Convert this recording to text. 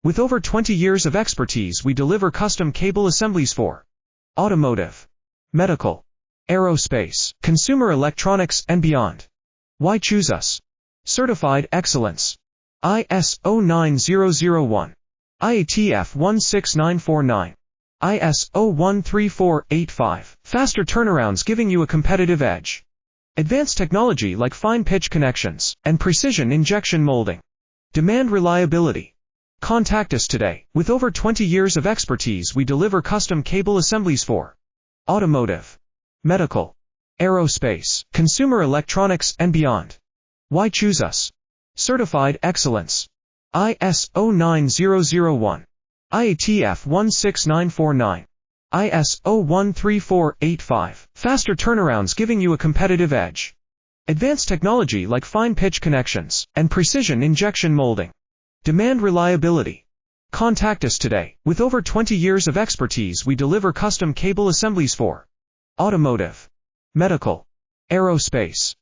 With over 20 years of expertise, we deliver custom cable assemblies for automotive, medical, aerospace, consumer electronics, and beyond. Why choose us? Certified excellence. ISO 9001, IATF 16949, ISO 13485. Faster turnarounds giving you a competitive edge. Advanced technology like fine pitch connections and precision injection molding. Demand reliability. Contact us today. With over 20 years of expertise, we deliver custom cable assemblies for automotive, medical, aerospace, consumer electronics, and beyond. Why choose us? Certified excellence. ISO 9001, IATF 16949, ISO 13485. Faster turnarounds giving you a competitive edge. Advanced technology like fine pitch connections and precision injection molding. Demand reliability. Contact us today. With over 20 years of expertise, we deliver custom cable assemblies for automotive, medical, aerospace,